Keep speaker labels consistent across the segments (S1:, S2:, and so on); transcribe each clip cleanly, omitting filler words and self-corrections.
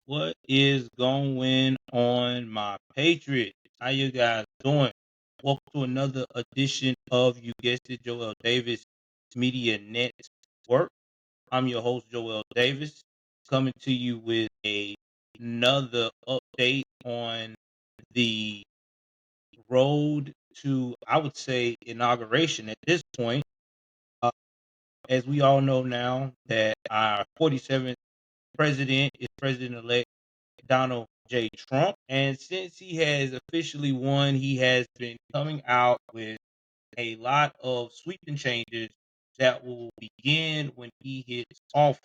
S1: What is going on, my Patriots? How you guys doing? Welcome to another edition of, you guessed it, Joel Davis Media Network. I'm your host, Joel Davis, coming to you with another update on the road to, I would say, inauguration at this point. Uh, as we all know now that our 47th president is President-elect Donald J. Trump. And since he has officially won, he has been coming out with a lot of sweeping changes that will begin when he hits office,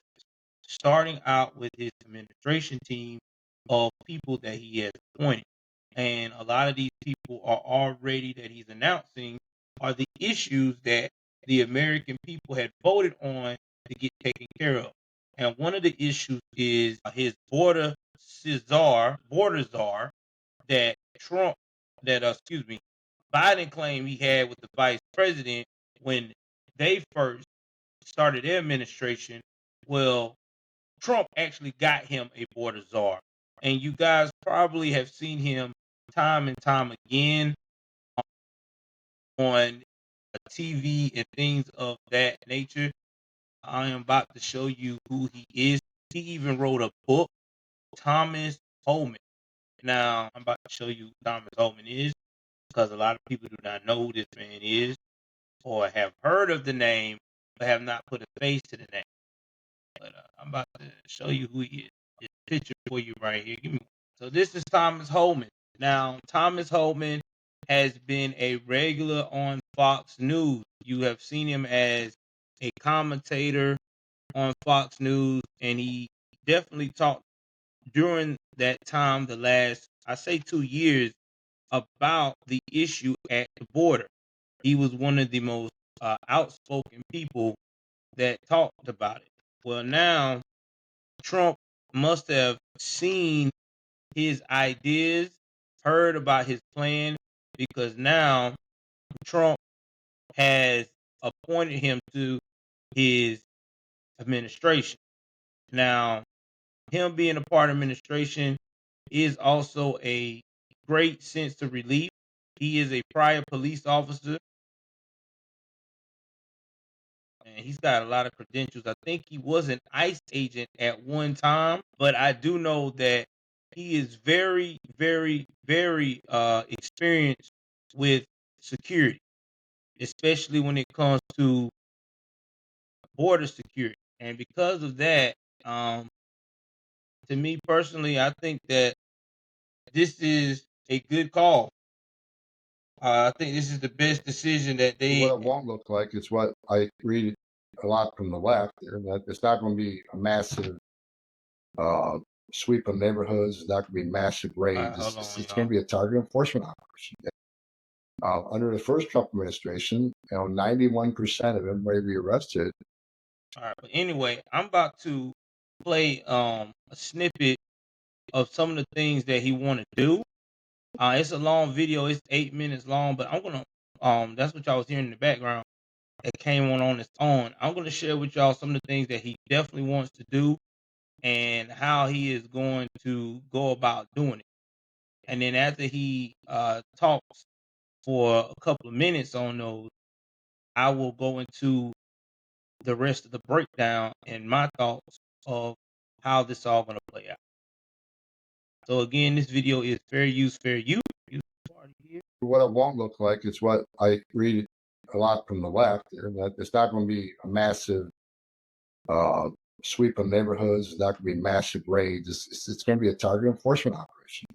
S1: starting out with his administration team of people that he has appointed. And a lot of these people are already that he's announcing are the issues that the American people had voted on to get taken care of. And one of the issues is his border czar that Trump, Biden claimed he had with the vice president when they first started their administration. Well, Trump actually got him a border czar. And you guys probably have seen him time and time again on TV and things of that nature. I am about to show you who he is. He even wrote a book, Thomas Holman. Now, I'm about to show you who Thomas Holman is because a lot of people do not know who this man is or have heard of the name but have not put a face to the name. But I'm about to show you who he is. This picture for you right here. Give me one. So this is Thomas Holman. Now, Thomas Holman has been a regular on Fox News. You have seen him as a commentator on Fox News, and he definitely talked during that time, the last, I say 2 years, about the issue at the border. He was one of the most outspoken people that talked about it. Well, now Trump must have seen his ideas, heard about his plan, because now Trump has appointed him to his administration. Now, him being a part of administration is also a great sense of relief. He is a prior police officer, and he's got a lot of credentials. I think he was an ICE agent at one time, but I do know that he is very, very, very experienced with security, especially when it comes to border security. And because of that, to me personally, I think that this is a good call. I think this is the best decision that they.
S2: What it won't look like is what I read a lot from the left, and that it's not going to be a massive uh, sweep of neighborhoods. It's not going to be massive raids.
S1: Hold on,
S2: It's going
S1: y'all.
S2: to be a target enforcement operation. Under the first Trump administration, 91% of them may be arrested.
S1: All right, but anyway, I'm about to play a snippet of some of the things that he want to do. It's a long video. It's 8 minutes long, but I'm gonna that's what y'all was hearing in the background. That came on its own. I'm gonna share with y'all some of the things that he definitely wants to do and how he is going to go about doing it. And then after he talks for a couple of minutes on those, I will go into the rest of the breakdown and my thoughts of how this all going to play out. So again, this video is fair use, fair use.
S2: What it won't look like is what I read a lot from the left, and that it's not going to be a massive sweep of neighborhoods. It's not going to be massive raids. It's going to be a target enforcement operation.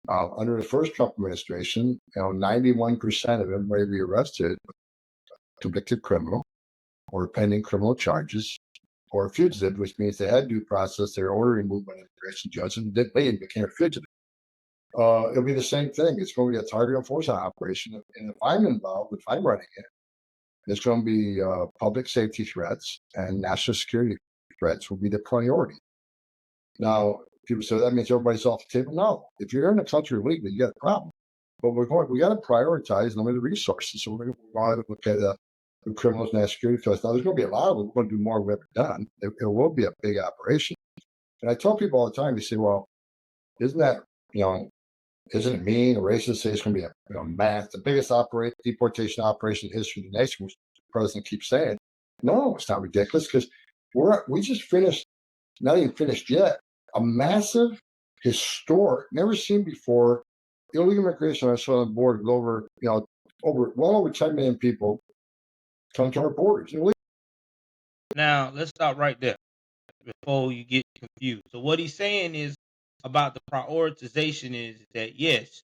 S2: Under the first Trump administration, 91% of them may be arrested, convicted criminal, or pending criminal charges, or a fugitive, which means they had due process. They were ordered removed by an immigration judge and didn't leave, became a fugitive. It'll be the same thing. It's going to be a target enforcement operation. And if I'm involved, if I'm running it, it's going to be public safety threats and national security threats will be the priority. Now, people say that means everybody's off the table. No, if you're in the country legally, you got a problem. But we got to prioritize limited resources. So we're going to look at the criminals and national security threats. Now, there's going to be a lot of them. We're going to do more than we've ever done. It will be a big operation. And I tell people all the time, they say, well, isn't that, you know, isn't it mean or racist to say it's going to be the biggest deportation operation in history of the nation, which the president keeps saying? No, it's not ridiculous because we just finished, not even finished yet, a massive, historic, never seen before, illegal immigration on our southern border with well over 10 million people come to our borders.
S1: Now, let's stop right there before you get confused. So what he's saying is about the prioritization is that yes,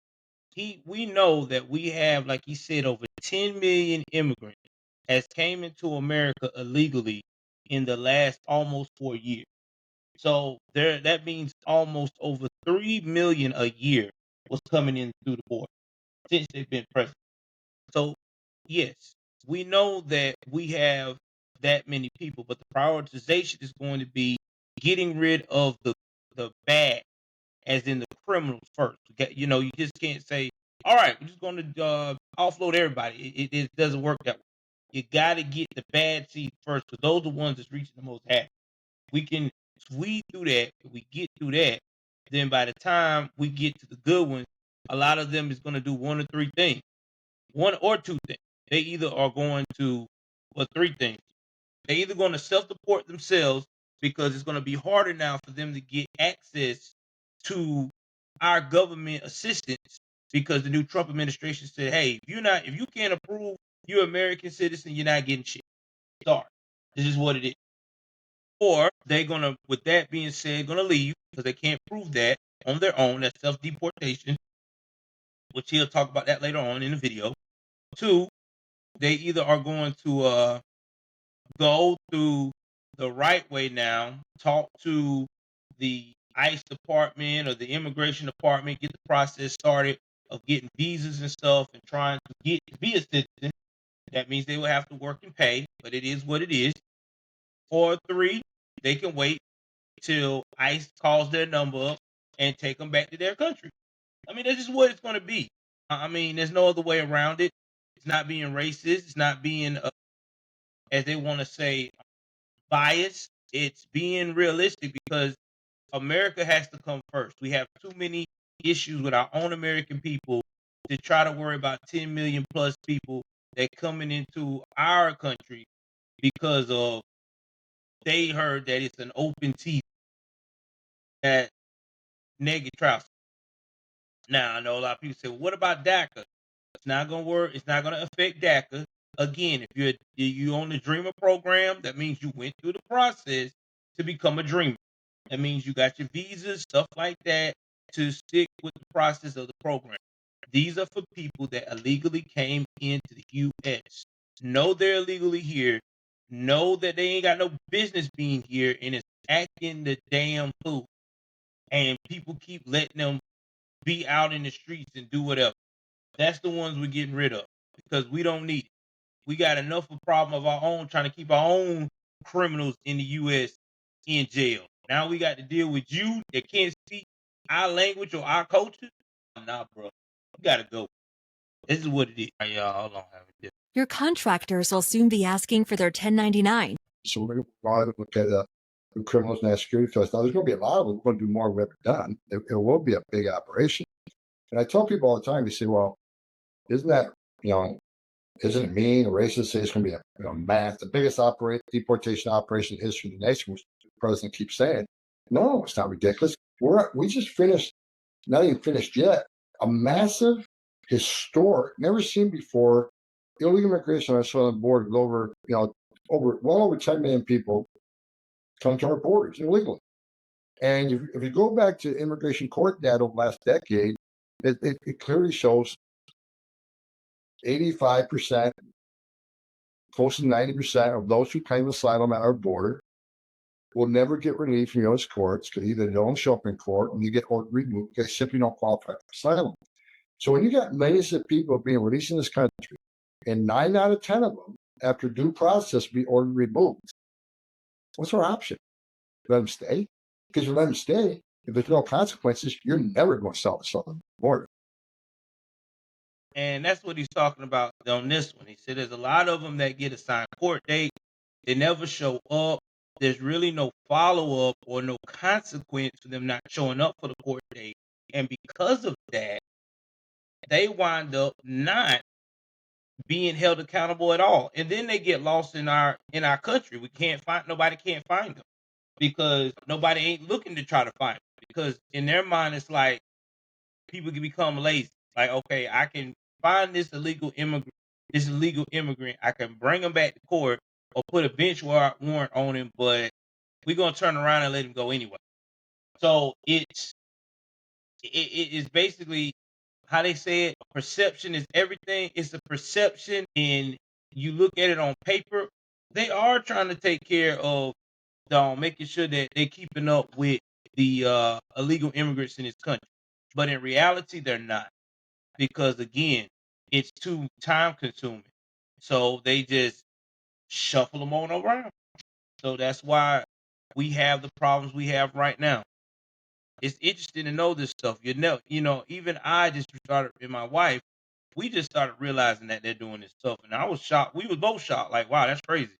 S1: we know that we have, like he said, over 10 million immigrants has came into America illegally in the last almost 4 years. So that means almost over 3 million a year was coming in through the border since they've been president. So yes, we know that we have that many people, but the prioritization is going to be getting rid of the bad, as in the criminals first. You just can't say, all right, we're just going to offload everybody. It doesn't work that way. You got to get the bad seeds first, because those are the ones that's reaching the most happy. We can weed through that. If we get through that, then by the time we get to the good ones, a lot of them is going to do one or three things, one or two things. They either are going to, or three things. They're either going to self-deport themselves, because it's going to be harder now for them to get access to our government assistance, because the new Trump administration said, hey, if you can't approve you're an American citizen, you're not getting shit. Sorry. This is what it is. Or they're gonna, with that being said, gonna leave because they can't prove that on their own. That's self-deportation, which he'll talk about that later on in the video. Two, they either are going to go through the right way now, talk to the ICE department or the immigration department, get the process started of getting visas and stuff and trying to get to be a citizen. That means they will have to work and pay, but it is what it is. Or three, they can wait till ICE calls their number up and take them back to their country. I mean, that's just what it's going to be. I mean, there's no other way around it. It's not being racist. It's not being, as they want to say, biased. It's being realistic, because America has to come first. We have too many issues with our own American people to try to worry about 10 million plus people that coming into our country because of they heard that it's an open season at negative travel. Now, I know a lot of people say, well, what about DACA? It's not going to work. It's not going to affect DACA. Again, if you on the Dreamer program, that means you went through the process to become a Dreamer. That means you got your visas, stuff like that, to stick with the process of the program. These are for people that illegally came into the U.S. Know they're illegally here. Know that they ain't got no business being here, and it's acting the damn fool. And people keep letting them be out in the streets and do whatever. That's the ones we're getting rid of, because we don't need it. We got enough of a problem of our own trying to keep our own criminals in the U.S. in jail. Now we got to deal with you that can't speak our language or our culture. Nah, bro. You got to go. This is what it is. All right, y'all. Hold on.
S3: Your contractors will soon be asking for their 1099.
S2: So we're going to look at the criminals and security folks. Now, there's going to be a lot of them. We're going to do more than we've ever done. It will be a big operation. And I tell people all the time, they say, well, isn't that, isn't it mean or racist to say it's going to be the biggest deportation operation in history of the nation, which the president keeps saying? No, it's not ridiculous. We just finished, not even finished yet, a massive, historic, never seen before, illegal immigration on our southern border with well over 10 million people come to our borders illegally. And if you go back to immigration court data over the last decade, it clearly shows 85%, close to 90% of those who claim asylum at our border will never get relief from U.S. courts, because either they don't show up in court and you get ordered removed, they simply don't qualify for asylum. So when you got millions of people being released in this country, and 9 out of 10 of them, after due process, be ordered removed, what's our option? Let them stay? Because you let them stay, if there's no consequences, you're never going to sell the southern border.
S1: And that's what he's talking about on this one. He said there's a lot of them that get assigned court date. They never show up. there's really no follow-up or no consequence for them not showing up for the court date. And because of that, they wind up not being held accountable at all. And then they get lost in our country. Nobody can't find them because nobody ain't looking to try to find them. Because in their mind, it's like people can become lazy. Like, okay, I can find this illegal immigrant, I can bring him back to court or put a bench warrant on him, but we're gonna turn around and let him go anyway. So it is basically how they say it, perception is everything. It's a perception, and you look at it on paper, they are trying to take care of making sure that they're keeping up with the illegal immigrants in this country. But in reality, they're not. Because again, it's too time consuming. So they just shuffle them on around. So that's why we have the problems we have right now. It's interesting to know this stuff. Even I just started, and my wife, we just started realizing that they're doing this stuff. And I was shocked. We was both shocked, like, wow, that's crazy.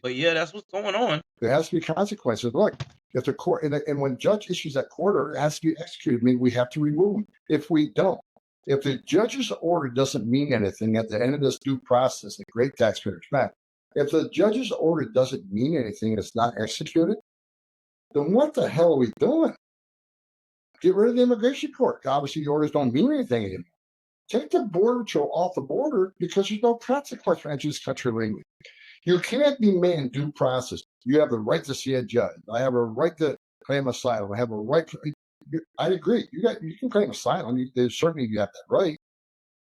S1: But yeah, that's what's going on.
S2: There has to be consequences. Look, if the court and when judge issues that court order, it has to be executed. I mean, we have to remove them. If we don't, if the judge's order doesn't mean anything at the end of this due process, the great taxpayers back. If the judge's order doesn't mean anything, it's not executed, then what the hell are we doing? Get rid of the immigration court. Obviously, the orders don't mean anything anymore. Take the border patrol off the border because there's no consequence for entering this country legally. You can't be man due process. You have the right to see a judge. I have a right to claim asylum. I have a right to. I agree. You can claim asylum. Certainly you have that right,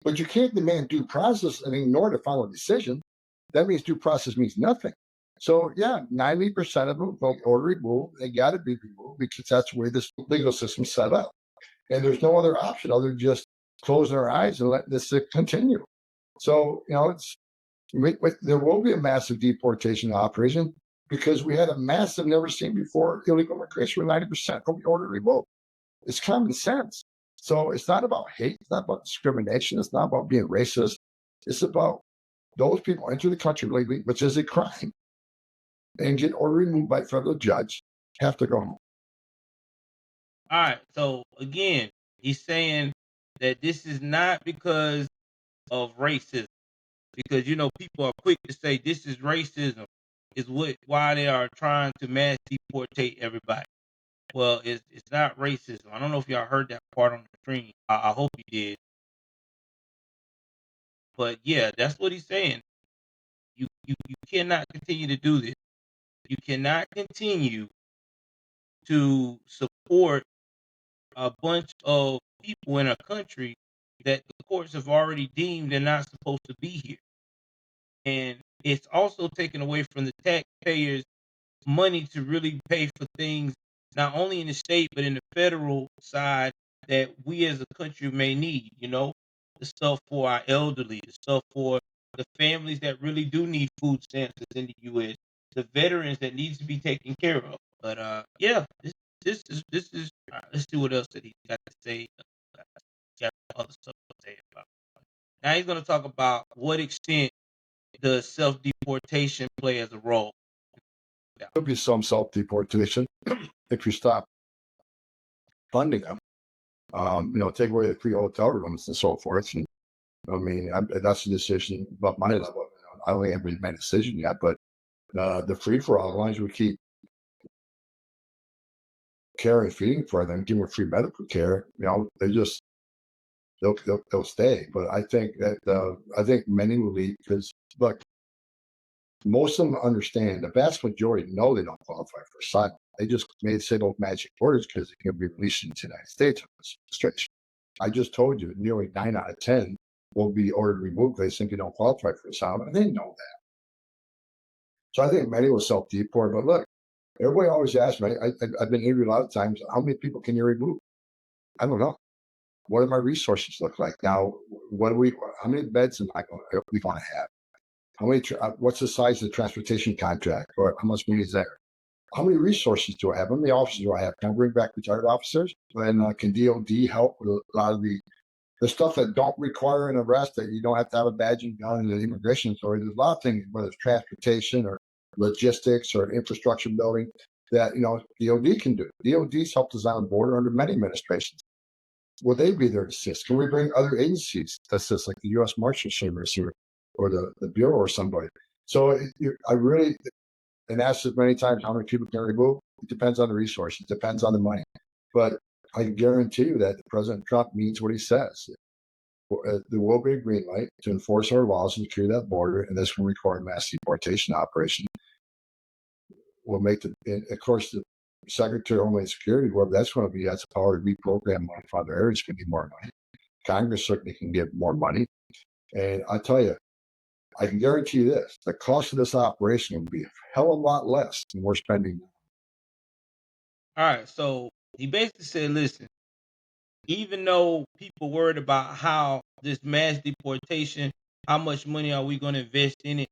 S2: but you can't demand due process and ignore the final decision. That means due process means nothing. So yeah, 90% of them vote order removed. They got to be removed because that's the way this legal system's set up, and there's no other option other than just closing our eyes and letting this continue. So there will be a massive deportation operation because we had a massive, never seen before illegal immigration with 90% will be order removed. It's common sense. So it's not about hate. It's not about discrimination. It's not about being racist. It's about those people enter the country legally, which is a crime, and get order removed by a federal judge, have to go home.
S1: All right. So again, he's saying that this is not because of racism. Because people are quick to say this is racism, is why they are trying to mass deportate everybody. Well, it's not racism. I don't know if y'all heard that part on the stream. I hope you did. But yeah, that's what he's saying. You cannot continue to do this. You cannot continue to support a bunch of people in a country that the courts have already deemed they're not supposed to be here. And it's also taken away from the taxpayers' money to really pay for things, not only in the state, but in the federal side that we as a country may need, the stuff for our elderly, the stuff for the families that really do need food stamps that's in the U.S., the veterans that needs to be taken care of. But yeah, this is let's see what else that he's got to say. Got other stuff to say about it. Now he's going to talk about what extent does self-deportation play as a role.
S2: There'll be some self-deportation if you stop funding them. Take away the free hotel rooms and so forth. And I mean, that's a decision about my level. I don't haven't made a decision yet, but the free for all, as long as we keep caring, feeding for them, giving them free medical care, they'll stay. But I think that many will leave because look, most of them understand. The vast majority know they don't qualify for asylum. They just may say those magic words because they can be released into the United States on this administration. I just told you, nearly 9 out of 10 will be ordered removed because they think they don't qualify for asylum, and they know that. So I think many will self-deport. But look, everybody always asks me. I've been interviewed a lot of times. How many people can you remove? I don't know. What do my resources look like now? How many beds am I going to have? How many? What's the size of the transportation contract, or how much money is there? How many resources do I have? How many officers do I have? Can I bring back retired officers? And can DOD help with a lot of the stuff that don't require an arrest, that you don't have to have a badge and gun and an immigration authority? There's a lot of things, whether it's transportation or logistics or infrastructure building that, DOD can do. DOD's helped design the border under many administrations. Will they be there to assist? Can we bring other agencies to assist, like the U.S. Marshal Service or the Bureau or somebody? So I really, and asked as many times how many people can remove. It depends on the resources. It depends on the money. But I can guarantee you that President Trump means what he says. There will be a green light to enforce our laws and secure that border, and this will require a mass deportation operation. Will make of course, the Secretary of Homeland Security, whoever that's going to be, has the power to reprogram money from other areas, can get more money. Congress certainly can give more money. And I tell you, I can guarantee you this, the cost of this operation will be a hell of a lot less than we're spending.
S1: All right, so he basically said, listen, even though people worried about how this mass deportation, how much money are we going to invest in it,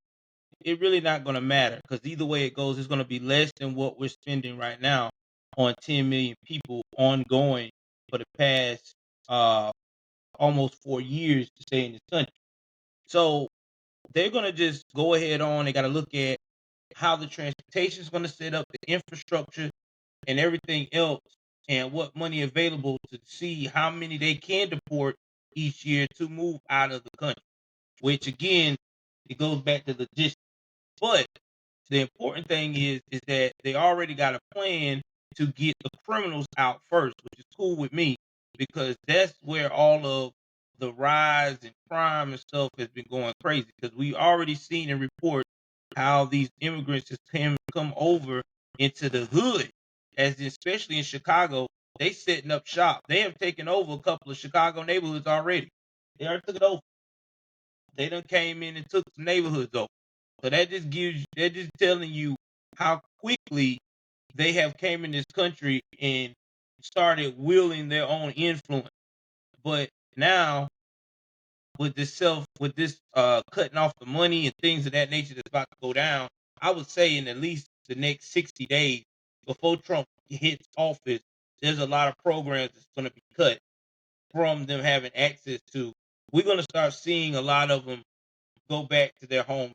S1: it really not going to matter, because either way it goes, it's going to be less than what we're spending right now on 10 million people ongoing for the past almost 4 years to stay in this country. So they're going to just go ahead on. They got to look at how the transportation is going to set up, the infrastructure, and everything else, and what money available to see how many they can deport each year to move out of the country. Which again, it goes back to logistics. But the important thing is that they already got a plan to get the criminals out first, which is cool with me, because that's where all of the rise in crime and stuff has been going crazy. Because we already seen and report how these immigrants just come over into the hood, as especially in Chicago, they setting up shop. They have taken over a couple of Chicago neighborhoods already. They already took it over. They done came in and took some neighborhoods over. So they're just telling you how quickly they have came in this country and started wielding their own influence. But now with this cutting off the money and things of that nature that's about to go down, I would say in at least the next 60 days before Trump hits office, there's a lot of programs that's going to be cut from them having access to. We're going to start seeing a lot of them go back to their home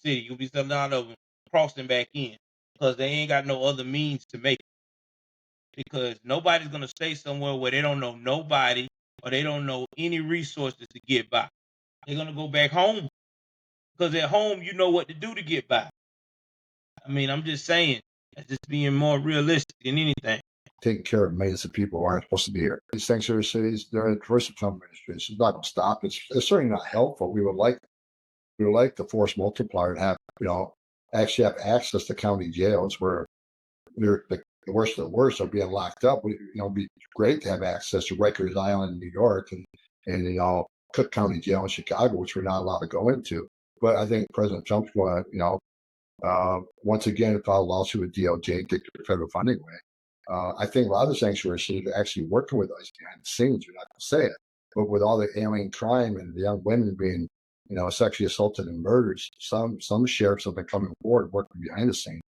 S1: city. You'll be seeing a lot of them crossing back in because they ain't got no other means to make it. Because nobody's going to stay somewhere where they don't know nobody or they don't know any resources to get by. They're going to go back home because at home you know what to do to get by. I mean, I'm just saying, that's just being more realistic than anything.
S2: Taking care of millions of people who aren't supposed to be here. These sanctuary cities, they're in the first Trump administration. It's not going to stop. It's certainly not helpful. We would like the force multiplier to have, actually have access to county jails where the worst of the worst are being locked up. It'd be great to have access to Rikers Island in New York and Cook County Jail in Chicago, which we're not allowed to go into. But I think President Trump's going to, once again, file a lawsuit with DOJ and take the federal funding away. I think a lot of the sanctuary cities are actually working with us behind the scenes. You're not going to say it, but with all the alien crime and the young women being, sexually assaulted and murdered, some sheriffs have been coming forward working behind the scenes.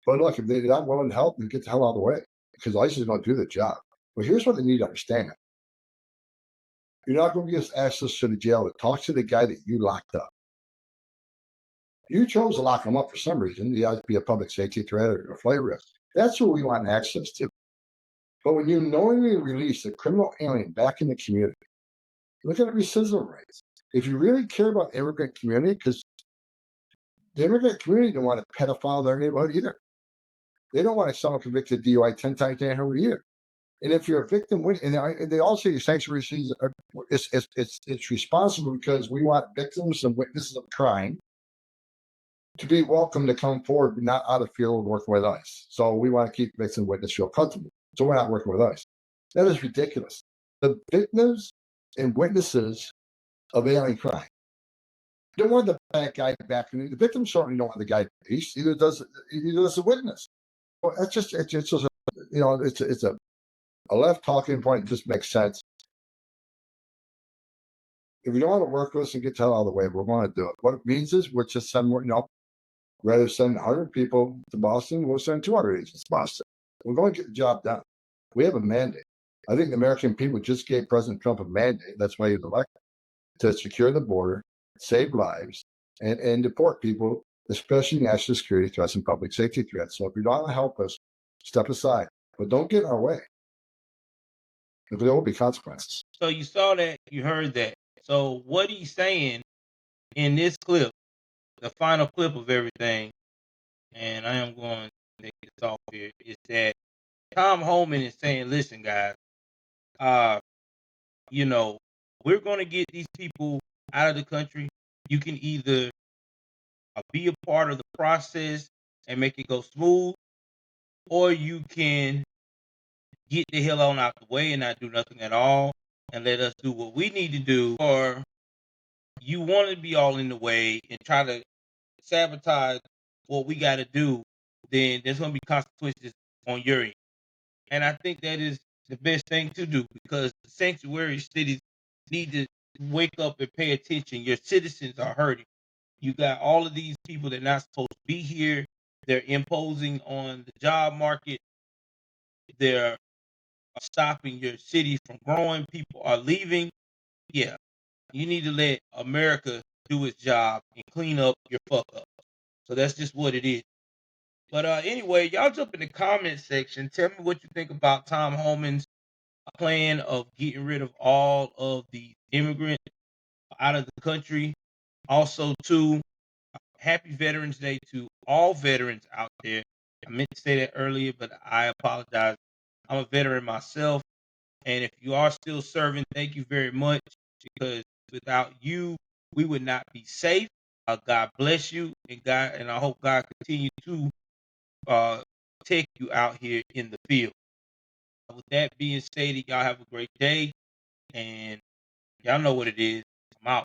S2: But look, if they're not willing to help, then get the hell out of the way because ICE is going to do the job. But here's what they need to understand: you're not going to get access to the jail to talk to the guy that you locked up. You chose to lock him up for some reason. He has to be a public safety threat or a flight risk. That's who we want access to. But when you knowingly release a criminal alien back in the community, look at the recidivism rates. If you really care about the immigrant community, because the immigrant community don't want a pedophile in their neighborhood either. They don't want someone convicted of DUI 10 times in a year. And if you're a victim, and they all say the sanctuary cities it's responsible because we want victims and witnesses of crime to be welcome to come forward, not out of fear of working with ICE. So we want to keep victims and witnesses feel comfortable. So we're not working with ICE. That is ridiculous. The victims and witnesses of alien crime don't want the bad guy back. The victims certainly don't want the guy released. Either does the witness. Well, it's just it's a left talking point. It just makes sense. If you don't want to work with us and get the hell out of the way, we're going to do it. What it means is we'll just send more. Rather than send 100 people to Boston, we'll send 200 agents to Boston. We're going to get the job done. We have a mandate. I think the American people just gave President Trump a mandate. That's why he was elected, to secure the border, save lives, and deport people especially national security threats and public safety threats. So if you don't want to help us, step aside, but don't get in our way, because there will be consequences.
S1: So you saw that, you heard that. So what he's saying in this clip, the final clip of everything, and I am going to take this off here, is that Tom Holman is saying, listen, guys, you know, we're going to get these people out of the country. You can either be a part of the process and make it go smooth, or you can get the hell on out the way and not do nothing at all and let us do what we need to do. Or you want to be all in the way and try to sabotage what we got to do, then there's going to be consequences on your end. And I think that is the best thing to do, because the sanctuary cities need to wake up and pay attention. Your citizens are hurting. You got all of these people that are not supposed to be here. They're imposing on the job market. They're stopping your city from growing. People are leaving. Yeah, you need to let America do its job and clean up your fuck up. So that's just what it is. But anyway, y'all jump in the comment section. Tell me what you think about Tom Holman's plan of getting rid of all of the immigrants out of the country. Also, too, happy Veterans Day to all veterans out there. I meant to say that earlier, but I apologize. I'm a veteran myself. And if you are still serving, thank you very much, because without you, we would not be safe. God bless you, and I hope God continue to take you out here in the field. With that being stated, y'all have a great day, and y'all know what it is. I'm out.